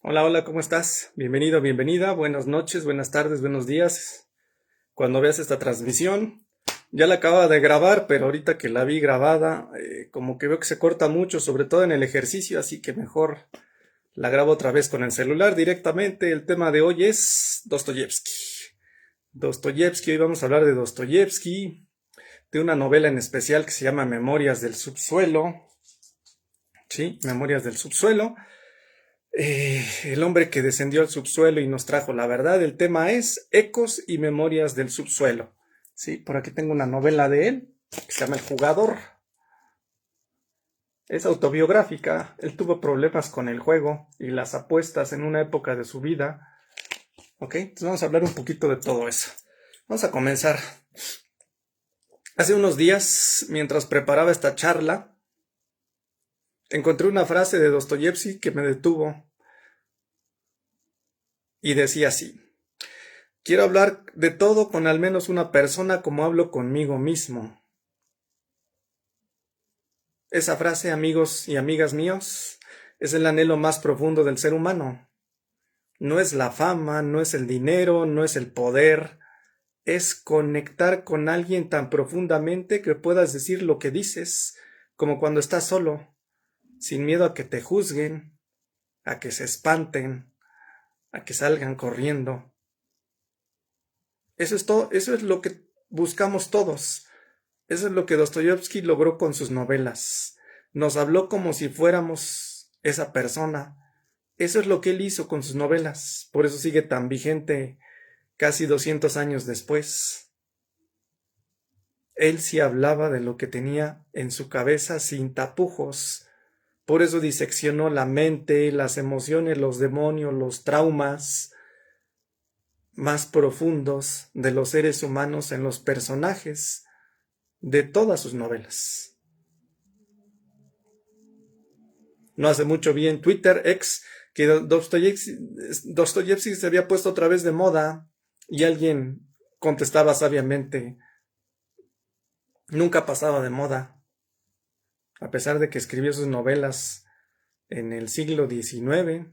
Hola, hola, ¿cómo estás? Bienvenido, bienvenida. Buenas noches, buenas tardes, buenos días. Cuando veas esta transmisión, ya la acababa de grabar, pero ahorita que la vi grabada, como que veo que se corta mucho, sobre todo en el ejercicio, así que mejor la grabo otra vez con el celular directamente. El tema de hoy es Dostoyevsky. Dostoyevsky, hoy vamos a hablar de Dostoyevsky, de una novela en especial que se llama Memorias del Subsuelo. Sí, Memorias del Subsuelo. El hombre que descendió al subsuelo y nos trajo la verdad. El tema es Ecos y Memorias del Subsuelo. Sí, por aquí tengo una novela de él que se llama El Jugador. Es autobiográfica. Él tuvo problemas con el juego y las apuestas en una época de su vida. Ok, entonces vamos a hablar un poquito de todo eso. Vamos a comenzar. Hace unos días, mientras preparaba esta charla, encontré una frase de Dostoyevsky que me detuvo y decía así: quiero hablar de todo con al menos una persona como hablo conmigo mismo. Esa frase, amigos y amigas míos, es el anhelo más profundo del ser humano. No es la fama, no es el dinero, no es el poder. Es conectar con alguien tan profundamente que puedas decir lo que dices, como cuando estás solo, sin miedo a que te juzguen, a que se espanten, a que salgan corriendo. Eso es todo, eso es lo que buscamos todos. Eso es lo que Dostoyevsky logró con sus novelas. Nos habló como si fuéramos esa persona. Eso es lo que él hizo con sus novelas. Por eso sigue tan vigente casi 200 años después. Él sí hablaba de lo que tenía en su cabeza sin tapujos. Por eso diseccionó la mente, las emociones, los demonios, los traumas más profundos de los seres humanos en los personajes de todas sus novelas. No hace mucho vi en Twitter, que Dostoyevsky se había puesto otra vez de moda y alguien contestaba sabiamente: nunca pasaba de moda, a pesar de que escribió sus novelas en el siglo XIX,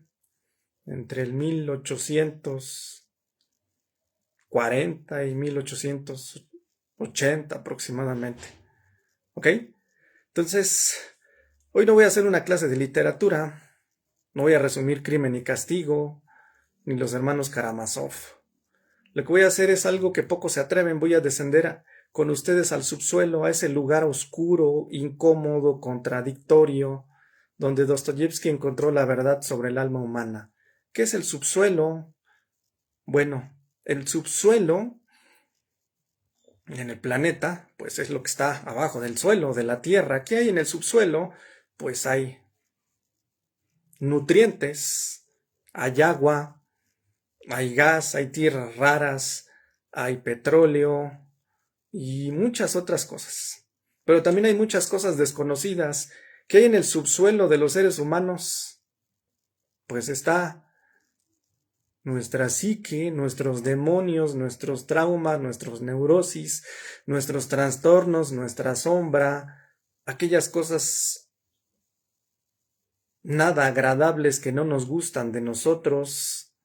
entre el 1840 y 1880 aproximadamente. ¿Ok? Entonces, hoy no voy a hacer una clase de literatura, no voy a resumir Crimen y Castigo, ni los hermanos Karamazov. Lo que voy a hacer es algo que pocos se atreven. Voy a descender con ustedes al subsuelo, a ese lugar oscuro, incómodo, contradictorio, donde Dostoyevsky encontró la verdad sobre el alma humana. ¿Qué es el subsuelo? Bueno, el subsuelo en el planeta, pues es lo que está abajo del suelo, de la tierra. ¿Qué hay en el subsuelo? Pues hay nutrientes, hay agua, hay gas, hay tierras raras, hay petróleo y muchas otras cosas. Pero también hay muchas cosas desconocidas que hay en el subsuelo de los seres humanos. Pues está nuestra psique, nuestros demonios, nuestros traumas, nuestros neurosis, nuestros trastornos, nuestra sombra, aquellas cosas nada agradables que no nos gustan de nosotros.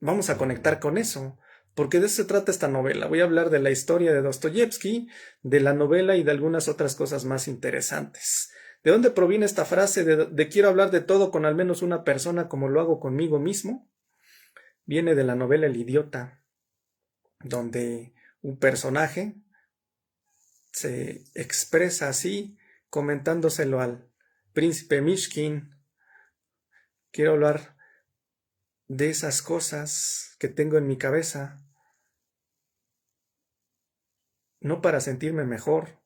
Vamos a conectar con eso, porque de eso se trata esta novela. Voy a hablar de la historia de Dostoyevsky, de la novela y de algunas otras cosas más interesantes. ¿De dónde proviene esta frase de quiero hablar de todo con al menos una persona como lo hago conmigo mismo? Viene de la novela El Idiota, donde un personaje se expresa así, comentándoselo al príncipe Mishkin. Quiero hablar de esas cosas que tengo en mi cabeza, no para sentirme mejor,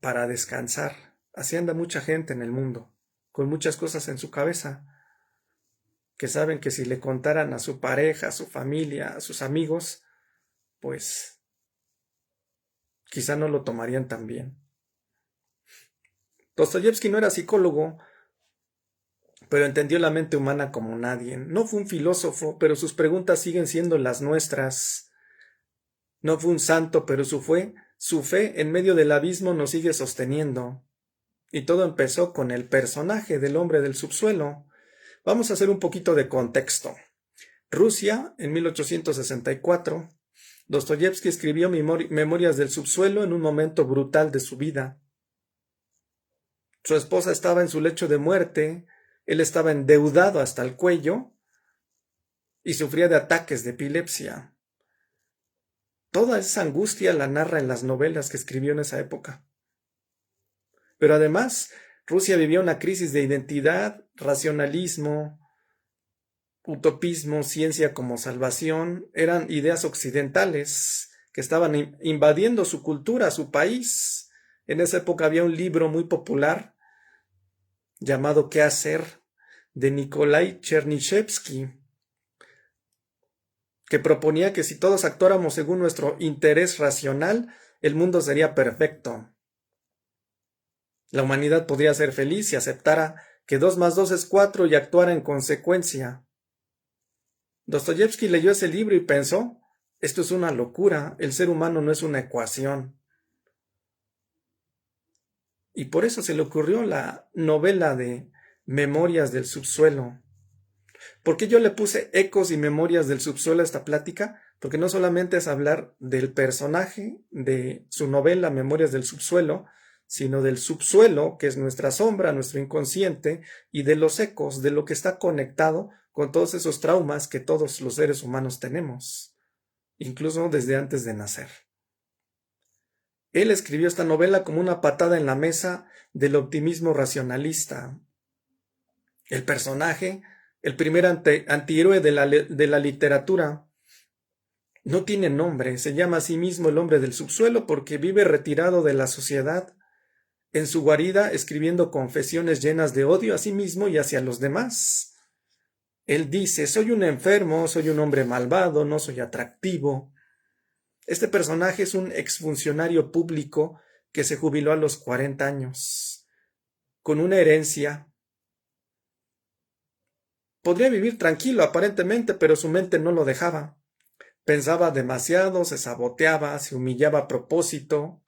para descansar. Así anda mucha gente en el mundo, con muchas cosas en su cabeza, que saben que si le contaran a su pareja, a su familia, a sus amigos, pues quizá no lo tomarían tan bien. Dostoyevsky no era psicólogo, pero entendió la mente humana como nadie. No fue un filósofo, pero sus preguntas siguen siendo las nuestras. No fue un santo, pero su fe en medio del abismo nos sigue sosteniendo. y todo empezó con el personaje del hombre del subsuelo. Vamos a hacer un poquito de contexto. Rusia, en 1864, Dostoyevsky escribió Memorias del subsuelo en un momento brutal de su vida. Su esposa estaba en su lecho de muerte, él estaba endeudado hasta el cuello y sufría de ataques de epilepsia. Toda esa angustia la narra en las novelas que escribió en esa época. Pero además, Rusia vivía una crisis de identidad, racionalismo, utopismo, ciencia como salvación, eran ideas occidentales que estaban invadiendo su cultura, su país. En esa época había un libro muy popular llamado ¿Qué hacer?, de Nikolai Chernyshevsky, que proponía que si todos actuáramos según nuestro interés racional, el mundo sería perfecto. La humanidad podría ser feliz si aceptara que 2 más 2 es 4 y actuara en consecuencia. Dostoyevsky leyó ese libro y pensó, esto es una locura, el ser humano no es una ecuación. Y por eso se le ocurrió la novela de Memorias del subsuelo. ¿Por qué yo le puse ecos y memorias del subsuelo a esta plática? Porque no solamente es hablar del personaje de su novela Memorias del subsuelo, sino del subsuelo, que es nuestra sombra, nuestro inconsciente, y de los ecos, de lo que está conectado con todos esos traumas que todos los seres humanos tenemos, incluso desde antes de nacer. Él escribió esta novela como una patada en la mesa del optimismo racionalista. El personaje, el primer antihéroe de la literatura, no tiene nombre, se llama a sí mismo el hombre del subsuelo porque vive retirado de la sociedad, en su guarida escribiendo confesiones llenas de odio a sí mismo y hacia los demás. Él dice, soy un enfermo, soy un hombre malvado, no soy atractivo. Este personaje es un exfuncionario público que se jubiló a los 40 años, con una herencia. Podría vivir tranquilo aparentemente, pero su mente no lo dejaba. Pensaba demasiado, se saboteaba, se humillaba a propósito.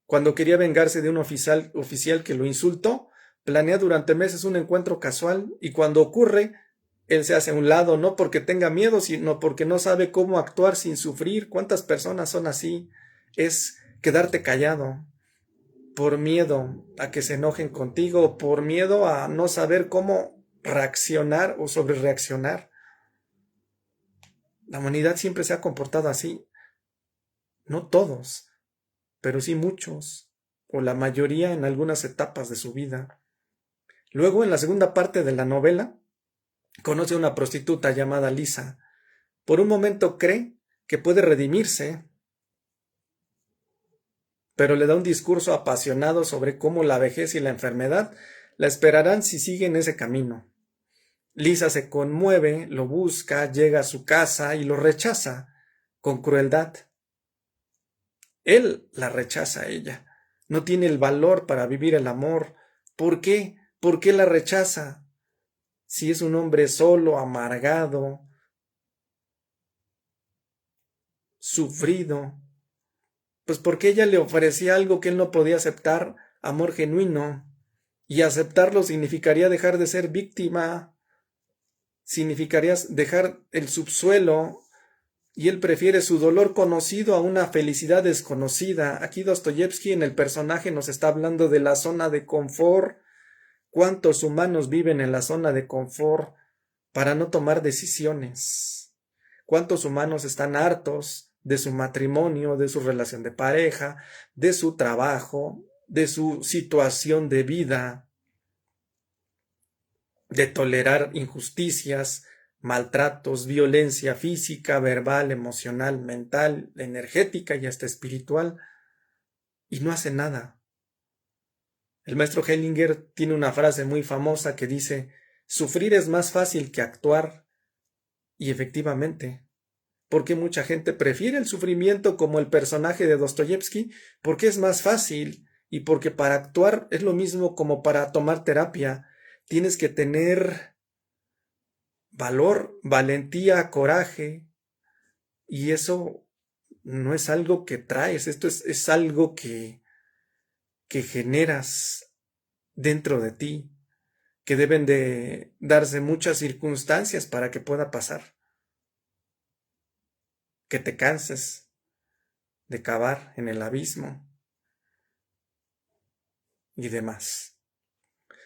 Cuando quería vengarse de un oficial que lo insultó, planea durante meses un encuentro casual y cuando ocurre, él se hace a un lado, no porque tenga miedo, sino porque no sabe cómo actuar sin sufrir. ¿Cuántas personas son así? Es quedarte callado por miedo a que se enojen contigo, por miedo a no saber cómo reaccionar o sobrereaccionar. La humanidad siempre se ha comportado así. No todos, pero sí muchos, o la mayoría en algunas etapas de su vida. Luego, en la segunda parte de la novela, conoce a una prostituta llamada Lisa. Por un momento cree que puede redimirse, pero le da un discurso apasionado sobre cómo la vejez y la enfermedad la esperarán si sigue en ese camino. Lisa se conmueve, lo busca, llega a su casa y lo rechaza con crueldad. Él la rechaza a ella. No tiene el valor para vivir el amor. ¿Por qué? ¿Por qué la rechaza? Si es un hombre solo, amargado, sufrido. Pues porque ella le ofrecía algo que él no podía aceptar, amor genuino. Y aceptarlo significaría dejar de ser víctima, significaría dejar el subsuelo, y él prefiere su dolor conocido a una felicidad desconocida. Aquí Dostoyevsky en el personaje nos está hablando de la zona de confort. ¿Cuántos humanos viven en la zona de confort para no tomar decisiones? ¿Cuántos humanos están hartos de su matrimonio, de su relación de pareja, de su trabajo, de su situación de vida, de tolerar injusticias, maltratos, violencia física, verbal, emocional, mental, energética y hasta espiritual, y no hace nada? El maestro Hellinger tiene una frase muy famosa que dice, sufrir es más fácil que actuar, y efectivamente, porque mucha gente prefiere el sufrimiento como el personaje de Dostoyevsky, porque es más fácil y porque para actuar es lo mismo como para tomar terapia. Tienes que tener valor, valentía, coraje, y eso no es algo que traes, esto es algo que generas dentro de ti, que deben de darse muchas circunstancias para que pueda pasar. Que te canses de cavar en el abismo y demás.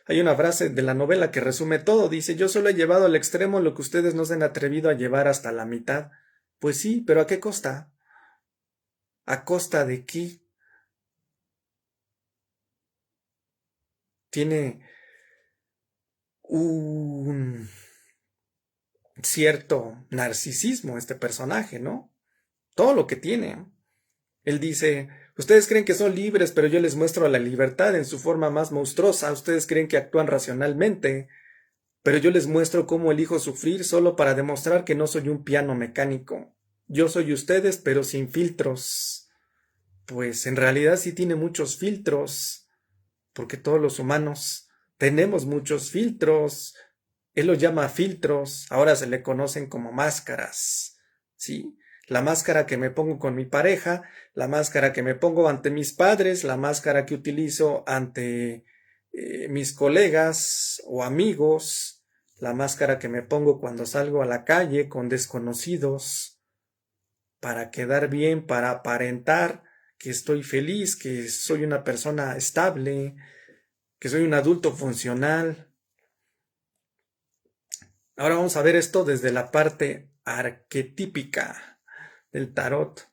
Hay una frase de la novela que resume todo. Dice: yo solo he llevado al extremo lo que ustedes no se han atrevido a llevar hasta la mitad. Pues sí, pero ¿a qué costa? ¿A costa de qué? Tiene un cierto narcisismo este personaje, ¿no? Todo lo que tiene. Él dice: ustedes creen que son libres, pero yo les muestro la libertad en su forma más monstruosa. Ustedes creen que actúan racionalmente, pero yo les muestro cómo elijo sufrir solo para demostrar que no soy un piano mecánico. Yo soy ustedes, pero sin filtros. Pues en realidad sí tiene muchos filtros, porque todos los humanos tenemos muchos filtros. Él los llama filtros, ahora se le conocen como máscaras, ¿sí? La máscara que me pongo con mi pareja, la máscara que me pongo ante mis padres, la máscara que utilizo ante mis colegas o amigos, la máscara que me pongo cuando salgo a la calle con desconocidos, para quedar bien, para aparentar que estoy feliz, que soy una persona estable, que soy un adulto funcional. Ahora vamos a ver esto desde la parte arquetípica del tarot.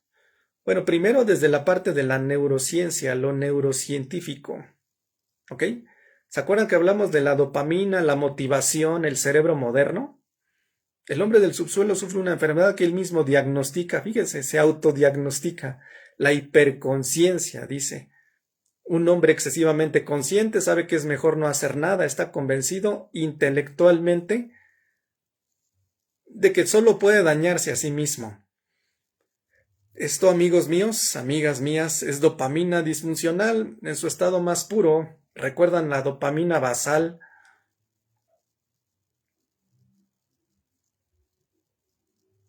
Bueno, primero desde la parte de la neurociencia, lo neurocientífico. ¿Ok? ¿Se acuerdan que hablamos de la dopamina, la motivación, el cerebro moderno? El hombre del subsuelo sufre una enfermedad que él mismo diagnostica. Fíjense, se autodiagnostica. La hiperconciencia, dice. Un hombre excesivamente consciente sabe que es mejor no hacer nada, está convencido intelectualmente de que solo puede dañarse a sí mismo. Esto, amigos míos, amigas mías, es dopamina disfuncional en su estado más puro. ¿Recuerdan la dopamina basal?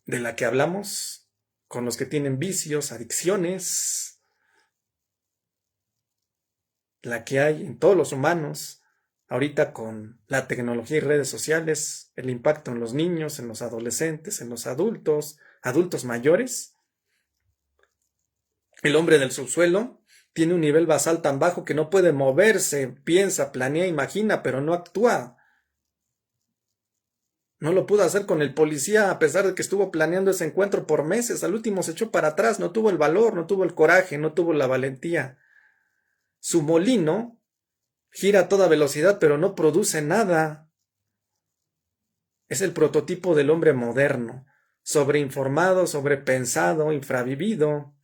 De la que hablamos, con los que tienen vicios, adicciones, la que hay en todos los humanos, ahorita con la tecnología y redes sociales, el impacto en los niños, en los adolescentes, en los adultos, adultos mayores. El hombre del subsuelo tiene un nivel basal tan bajo que no puede moverse, piensa, planea, imagina, pero no actúa. No lo pudo hacer con el policía a pesar de que estuvo planeando ese encuentro por meses. Al último se echó para atrás, no tuvo el valor, no tuvo el coraje, no tuvo la valentía. Su molino gira a toda velocidad, pero no produce nada. Es el prototipo del hombre moderno, sobreinformado, sobrepensado, infravivido.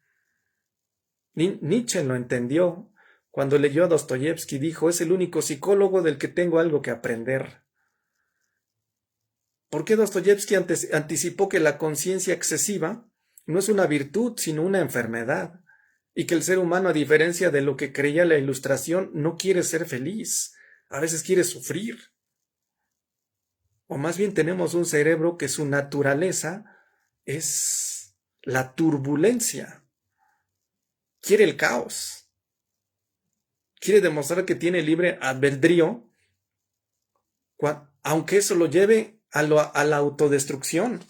Nietzsche lo entendió. Cuando leyó a Dostoyevsky dijo: es el único psicólogo del que tengo algo que aprender. ¿Por qué Dostoyevsky anticipó que la conciencia excesiva no es una virtud, sino una enfermedad? Y que el ser humano, a diferencia de lo que creía la Ilustración, no quiere ser feliz, a veces quiere sufrir. O más bien tenemos un cerebro que su naturaleza es la turbulencia. Quiere el caos. Quiere demostrar que tiene libre albedrío, aunque eso lo lleve a la autodestrucción.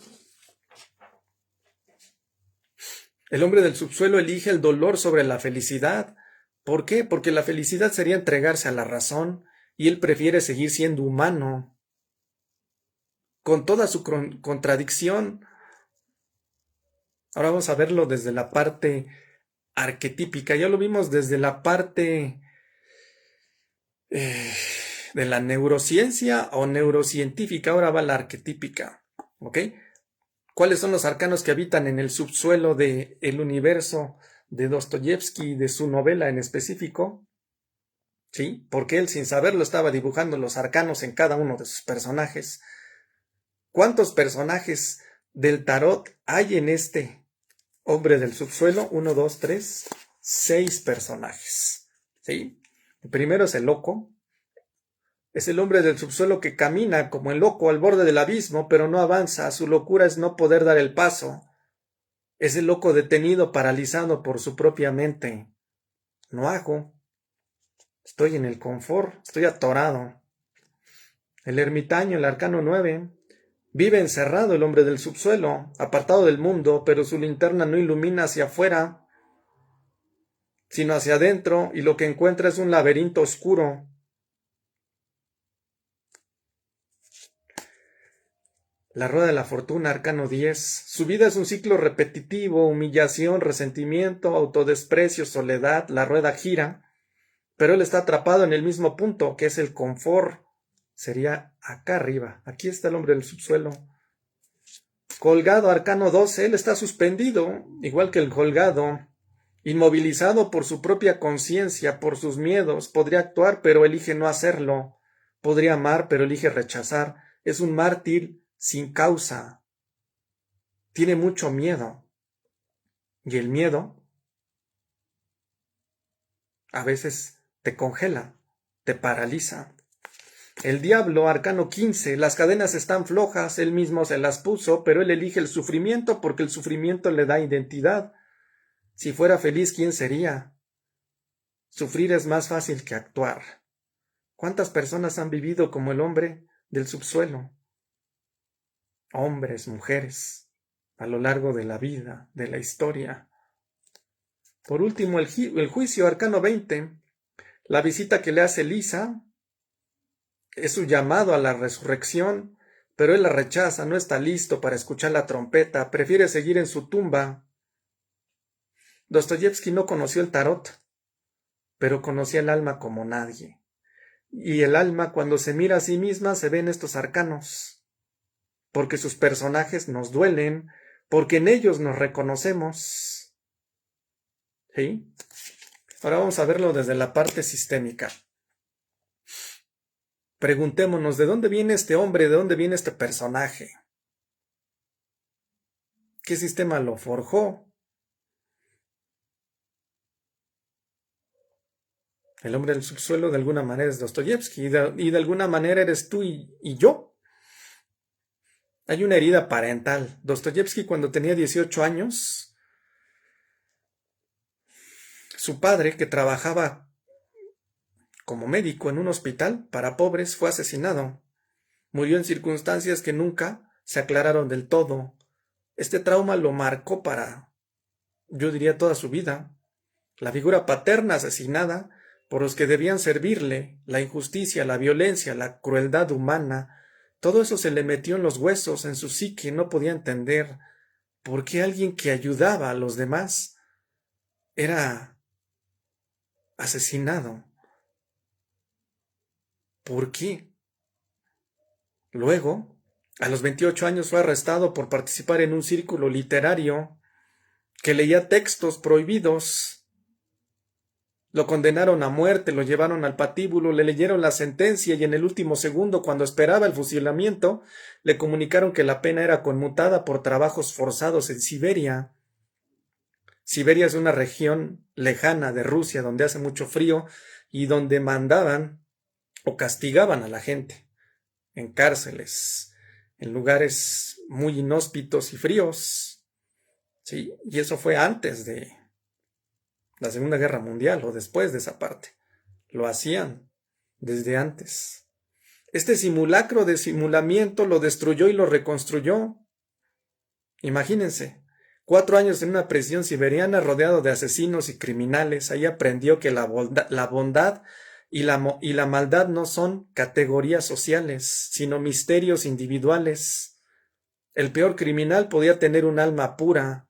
El hombre del subsuelo elige el dolor sobre la felicidad. ¿Por qué? Porque la felicidad sería entregarse a la razón y él prefiere seguir siendo humano, con toda su contradicción. Ahora vamos a verlo desde la parte arquetípica. Ya lo vimos desde la parte de la neurociencia o neurocientífica. Ahora va la arquetípica. ¿Ok? ¿Cuáles son los arcanos que habitan en el subsuelo del universo de Dostoyevsky, de su novela en específico? ¿Sí? Porque él, sin saberlo, estaba dibujando los arcanos en cada uno de sus personajes. ¿Cuántos personajes del tarot hay en este hombre del subsuelo? 1, 2, 3, 6 personajes. ¿Sí? El primero es el loco. Es el hombre del subsuelo que camina como el loco al borde del abismo, pero no avanza. Su locura es no poder dar el paso. Es el loco detenido, paralizado por su propia mente. No hago. Estoy en el confort, estoy atorado. El ermitaño, el arcano 9. Vive encerrado el hombre del subsuelo, apartado del mundo, pero su linterna no ilumina hacia afuera, sino hacia adentro, y lo que encuentra es un laberinto oscuro. La rueda de la fortuna, arcano 10. Su vida es un ciclo repetitivo, humillación, resentimiento, autodesprecio, soledad. La rueda gira, pero él está atrapado en el mismo punto, que es el confort. Sería acá arriba. Aquí está el hombre del subsuelo. Colgado, arcano 12. Él está suspendido, igual que el colgado, inmovilizado por su propia conciencia, por sus miedos. Podría actuar, pero elige no hacerlo. Podría amar, pero elige rechazar. Es un mártir sin causa. Tiene mucho miedo. Y el miedo a veces te congela, te paraliza. El diablo, arcano 15. Las cadenas están flojas, él mismo se las puso, pero él elige el sufrimiento porque el sufrimiento le da identidad. Si fuera feliz, ¿quién sería? Sufrir es más fácil que actuar. ¿Cuántas personas han vivido como el hombre del subsuelo? Hombres, mujeres, a lo largo de la vida, de la historia. Por último, el juicio, arcano 20. La visita que le hace Lisa es su llamado a la resurrección, pero él la rechaza, no está listo para escuchar la trompeta, prefiere seguir en su tumba. Dostoyevsky no conoció el tarot, pero conocía el alma como nadie. Y el alma, cuando se mira a sí misma, se ve en estos arcanos, porque sus personajes nos duelen, porque en ellos nos reconocemos. ¿Sí? Ahora vamos a verlo desde la parte sistémica. Preguntémonos, ¿de dónde viene este hombre? ¿De dónde viene este personaje? ¿Qué sistema lo forjó? El hombre del subsuelo de alguna manera es Dostoyevsky y de alguna manera eres tú y yo. Hay una herida parental. Dostoyevsky, cuando tenía 18 años, su padre, que trabajaba como médico en un hospital para pobres, fue asesinado. Murió en circunstancias que nunca se aclararon del todo. Este trauma lo marcó para, yo diría, toda su vida. La figura paterna asesinada por los que debían servirle, la injusticia, la violencia, la crueldad humana, todo eso se le metió en los huesos, en su psique. No podía entender por qué alguien que ayudaba a los demás era asesinado. ¿Por qué? Luego, a los 28 años fue arrestado por participar en un círculo literario que leía textos prohibidos. Lo condenaron a muerte, lo llevaron al patíbulo, le leyeron la sentencia y en el último segundo, cuando esperaba el fusilamiento, le comunicaron que la pena era conmutada por trabajos forzados en Siberia. Siberia es una región lejana de Rusia donde hace mucho frío y donde mandaban o castigaban a la gente en cárceles, en lugares muy inhóspitos y fríos. ¿Sí? Y eso fue antes de la Segunda Guerra Mundial o después de esa parte. Lo hacían desde antes. Este simulacro de simulamiento lo destruyó y lo reconstruyó. Imagínense, 4 años en una prisión siberiana rodeado de asesinos y criminales. Ahí aprendió que la bondad y la maldad no son categorías sociales, sino misterios individuales. El peor criminal podía tener un alma pura.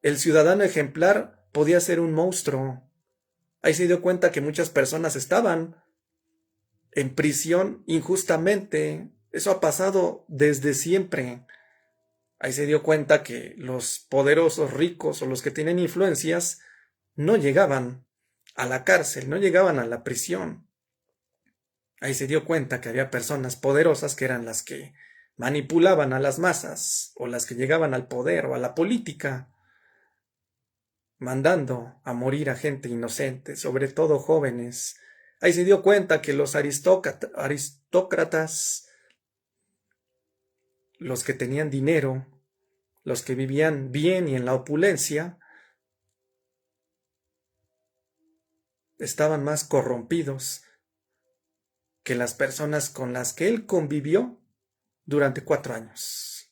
El ciudadano ejemplar podía ser un monstruo. Ahí se dio cuenta que muchas personas estaban en prisión injustamente. Eso ha pasado desde siempre. Ahí se dio cuenta que los poderosos, ricos o los que tienen influencias no llegaban a la cárcel, no llegaban a la prisión. Ahí se dio cuenta que había personas poderosas que eran las que manipulaban a las masas o las que llegaban al poder o a la política, mandando a morir a gente inocente, sobre todo jóvenes. Ahí se dio cuenta que los aristócratas, los que tenían dinero, los que vivían bien y en la opulencia, estaban más corrompidos que las personas con las que él convivió durante 4 años.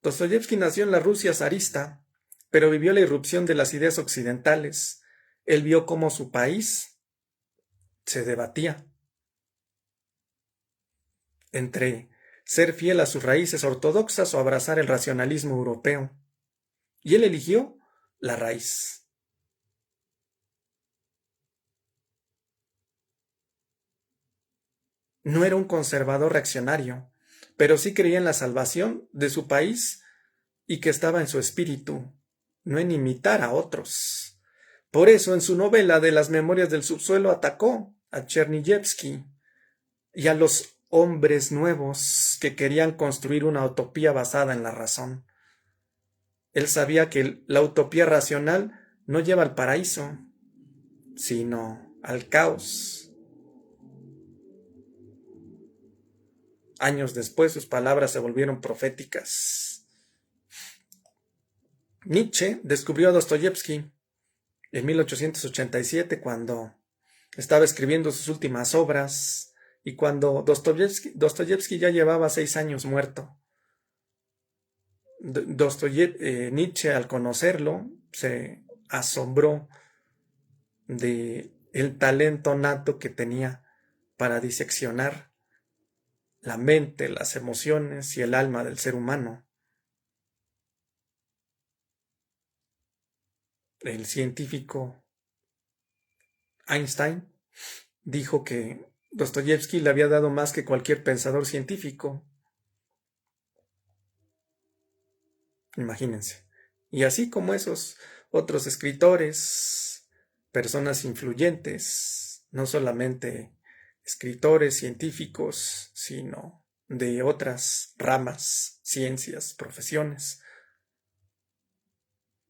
Dostoyevski nació en la Rusia zarista, pero vivió la irrupción de las ideas occidentales. Él vio cómo su país se debatía entre ser fiel a sus raíces ortodoxas o abrazar el racionalismo europeo. Y él eligió la raíz. No era un conservador reaccionario, pero sí creía en la salvación de su país y que estaba en su espíritu, no en imitar a otros. Por eso, en su novela de las Memorias del Subsuelo atacó a Chernyshevsky y a los hombres nuevos que querían construir una utopía basada en la razón. Él sabía que la utopía racional no lleva al paraíso, sino al caos. Años después sus palabras se volvieron proféticas. Nietzsche descubrió a Dostoyevski en 1887 cuando estaba escribiendo sus últimas obras y cuando Dostoyevski ya llevaba 6 años muerto. Nietzsche, al conocerlo, se asombró de el talento nato que tenía para diseccionar la mente, las emociones y el alma del ser humano. El científico Einstein dijo que Dostoyevski le había dado más que cualquier pensador científico. Imagínense. Y así como esos otros escritores, personas influyentes, no solamente escritores científicos, sino de otras ramas, ciencias, profesiones,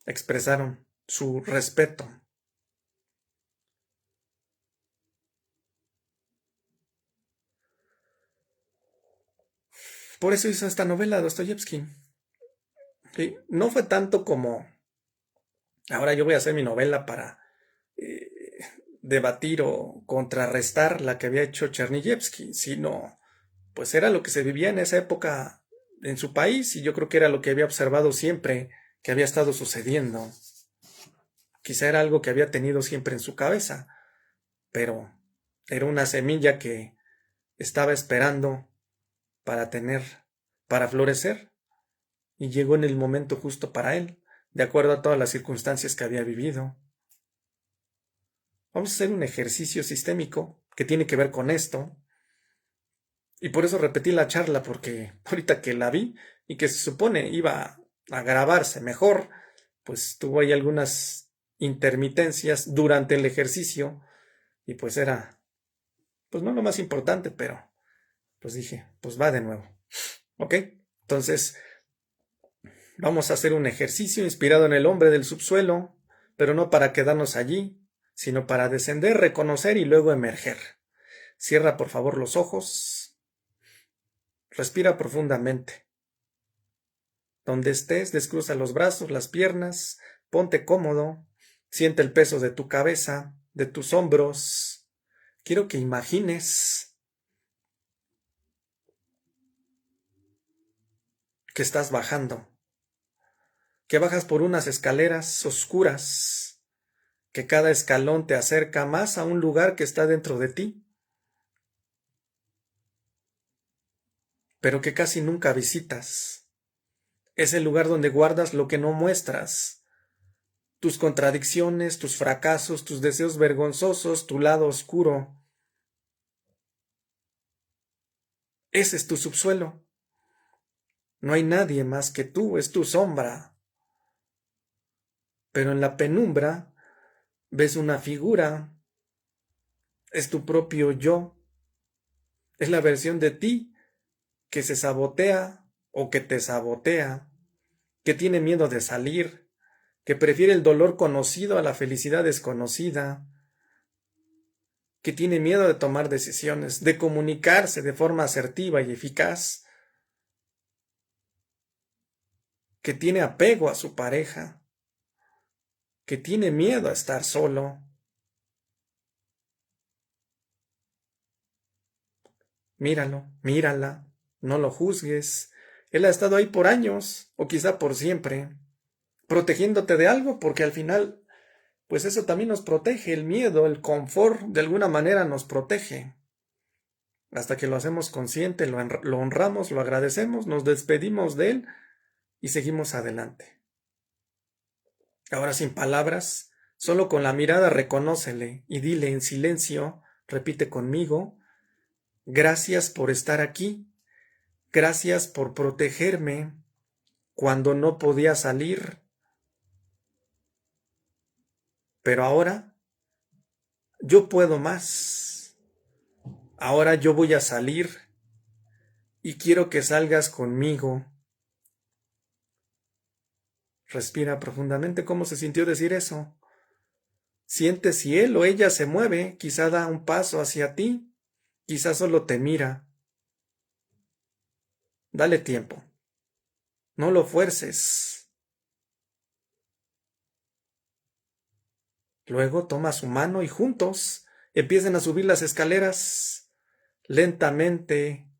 expresaron su respeto. Por eso hizo esta novela Dostoyevski. ¿Sí? No fue tanto como ahora yo voy a hacer mi novela para debatir o contrarrestar la que había hecho Chernyshevsky, sino pues era lo que se vivía en esa época en su país y yo creo que era lo que había observado siempre que había estado sucediendo. Quizá era algo que había tenido siempre en su cabeza, pero era una semilla que estaba esperando para florecer y llegó en el momento justo para él, de acuerdo a todas las circunstancias que había vivido. Vamos a hacer un ejercicio sistémico que tiene que ver con esto. Y por eso repetí la charla, porque ahorita que la vi y que se supone iba a grabarse mejor, pues tuvo ahí algunas intermitencias durante el ejercicio y pues era, pues no lo más importante, pero pues dije, pues va de nuevo. ¿Ok? Entonces, vamos a hacer un ejercicio inspirado en el hombre del subsuelo, pero no para quedarnos allí, sino para descender, reconocer y luego emerger. Cierra por favor los ojos. Respira profundamente. Donde estés, descruza los brazos, las piernas, ponte cómodo, siente el peso de tu cabeza, de tus hombros. Quiero que imagines que estás bajando, que bajas por unas escaleras oscuras, que cada escalón te acerca más a un lugar que está dentro de ti, pero que casi nunca visitas. Es el lugar donde guardas lo que no muestras, tus contradicciones, tus fracasos, tus deseos vergonzosos, tu lado oscuro. Ese es tu subsuelo. No hay nadie más que tú, es tu sombra. Pero en la penumbra ves una figura, es tu propio yo, es la versión de ti que se sabotea o que te sabotea, que tiene miedo de salir, que prefiere el dolor conocido a la felicidad desconocida, que tiene miedo de tomar decisiones, de comunicarse de forma asertiva y eficaz, que tiene apego a su pareja, que tiene miedo a estar solo. Míralo, mírala, no lo juzgues. Él ha estado ahí por años, o quizá por siempre, protegiéndote de algo, porque al final, pues eso también nos protege, el miedo, el confort, de alguna manera nos protege. Hasta que lo hacemos consciente, lo honramos, lo agradecemos, nos despedimos de él y seguimos adelante. Ahora sin palabras, solo con la mirada reconócele y dile en silencio, repite conmigo, gracias por estar aquí, gracias por protegerme cuando no podía salir, pero ahora yo puedo más. Ahora yo voy a salir y quiero que salgas conmigo. Respira profundamente. ¿Cómo se sintió decir eso? Siente si él o ella se mueve, quizá da un paso hacia ti, quizá solo te mira. Dale tiempo. No lo fuerces. Luego toma su mano y juntos empiecen a subir las escaleras lentamente.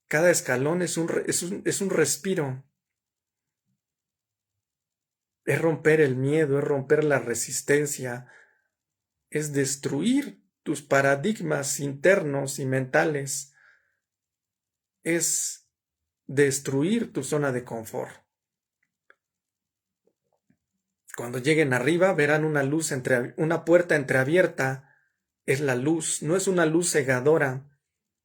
Cada escalón es un respiro. Es romper el miedo, es romper la resistencia, es destruir tus paradigmas internos y mentales, es destruir tu zona de confort. Cuando lleguen arriba verán una puerta entreabierta. Es la luz, no es una luz cegadora,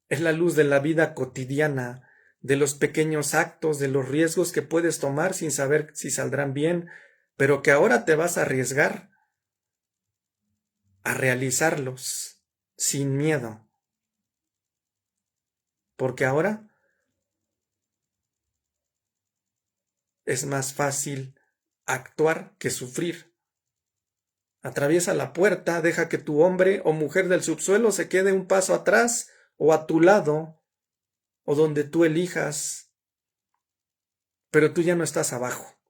es la luz de la vida cotidiana, de los pequeños actos, de los riesgos que puedes tomar sin saber si saldrán bien, pero que ahora te vas a arriesgar a realizarlos sin miedo. Porque ahora es más fácil actuar que sufrir. Atraviesa la puerta, deja que tu hombre o mujer del subsuelo se quede un paso atrás o a tu lado o donde tú elijas, pero tú ya no estás abajo.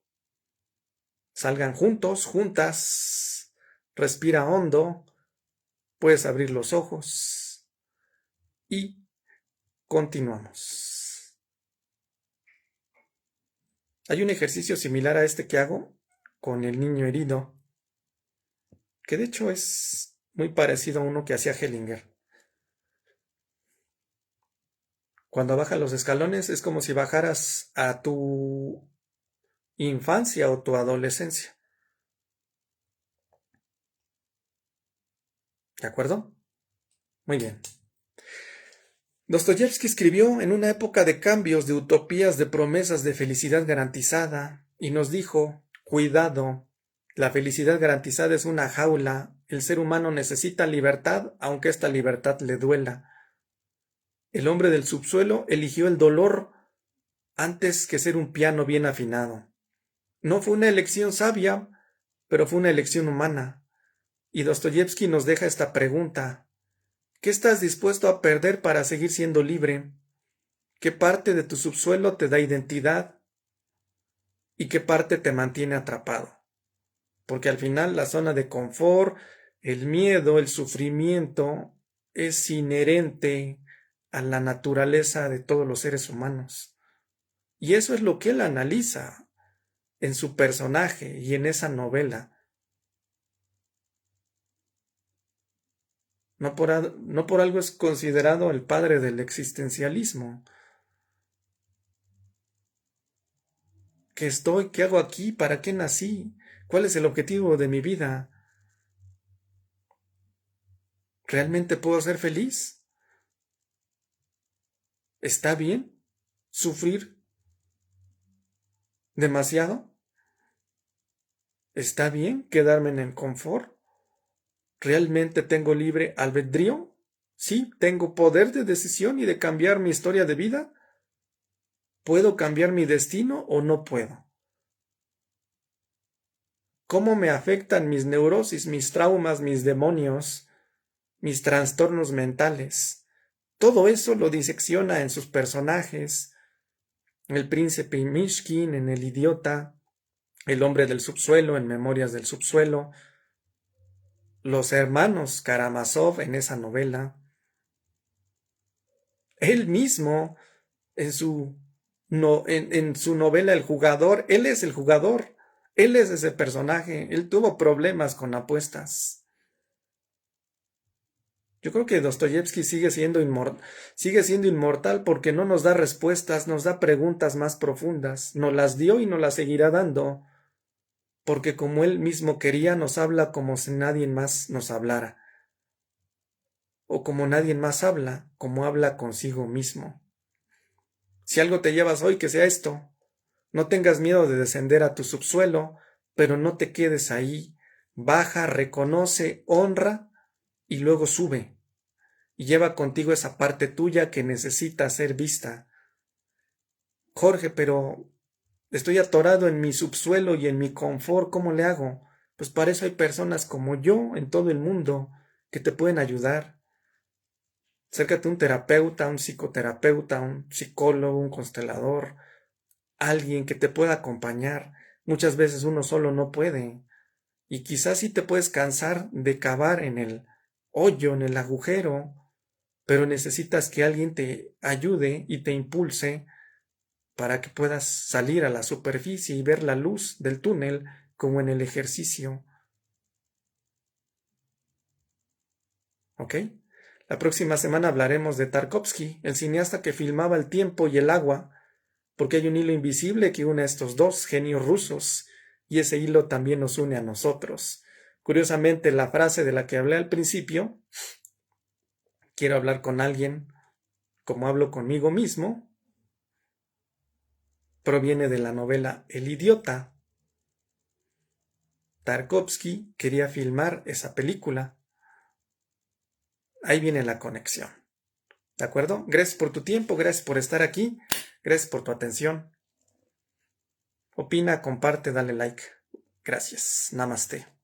Salgan juntos, juntas, respira hondo, puedes abrir los ojos y continuamos. Hay un ejercicio similar a este que hago con el niño herido, que de hecho es muy parecido a uno que hacía Hellinger. Cuando bajas los escalones es como si bajaras a tu infancia o tu adolescencia. ¿De acuerdo? Muy bien. Dostoyevsky escribió en una época de cambios, de utopías, de promesas de felicidad garantizada, y nos dijo, cuidado, la felicidad garantizada es una jaula, el ser humano necesita libertad, aunque esta libertad le duela. El hombre del subsuelo eligió el dolor antes que ser un piano bien afinado. No fue una elección sabia, pero fue una elección humana. Y Dostoyevsky nos deja esta pregunta. ¿Qué estás dispuesto a perder para seguir siendo libre? ¿Qué parte de tu subsuelo te da identidad? ¿Y qué parte te mantiene atrapado? Porque al final la zona de confort, el miedo, el sufrimiento es inherente a la naturaleza de todos los seres humanos. Y eso es lo que él analiza en su personaje y en esa novela. No por algo es considerado el padre del existencialismo. ¿Qué estoy? ¿Qué hago aquí? ¿Para qué nací? ¿Cuál es el objetivo de mi vida? ¿Realmente puedo ser feliz? ¿Está bien sufrir demasiado? ¿Está bien quedarme en el confort? ¿Realmente tengo libre albedrío? ¿Sí? ¿Tengo poder de decisión y de cambiar mi historia de vida? ¿Puedo cambiar mi destino o no puedo? ¿Cómo me afectan mis neurosis, mis traumas, mis demonios, mis trastornos mentales? Todo eso lo disecciona en sus personajes, el príncipe Mishkin, en El idiota, El hombre del subsuelo en Memorias del subsuelo, los hermanos Karamazov en esa novela, él mismo en su, no, en su novela El jugador, él es el jugador, él es ese personaje, él tuvo problemas con apuestas. Yo creo que Dostoyevsky sigue siendo inmortal porque no nos da respuestas, nos da preguntas más profundas, nos las dio y nos las seguirá dando, porque como él mismo quería, nos habla como si nadie más nos hablara, o como nadie más habla, como habla consigo mismo. Si algo te llevas hoy, que sea esto. No tengas miedo de descender a tu subsuelo, pero no te quedes ahí. Baja, reconoce, honra y luego sube. Y lleva contigo esa parte tuya que necesita ser vista. Jorge, pero estoy atorado en mi subsuelo y en mi confort, ¿cómo le hago? Pues para eso hay personas como yo en todo el mundo que te pueden ayudar. Acércate a un terapeuta, un psicoterapeuta, un psicólogo, un constelador, alguien que te pueda acompañar. Muchas veces uno solo no puede. Y quizás sí te puedes cansar de cavar en el hoyo, en el agujero, pero necesitas que alguien te ayude y te impulse para que puedas salir a la superficie y ver la luz del túnel como en el ejercicio. ¿Ok? La próxima semana hablaremos de Tarkovsky, el cineasta que filmaba el tiempo y el agua, porque hay un hilo invisible que une a estos dos genios rusos, y ese hilo también nos une a nosotros. Curiosamente, la frase de la que hablé al principio, quiero hablar con alguien como hablo conmigo mismo, proviene de la novela El idiota. Tarkovsky quería filmar esa película. Ahí viene la conexión. ¿De acuerdo? Gracias por tu tiempo, gracias por estar aquí, gracias por tu atención. Opina, comparte, dale like. Gracias. Namaste.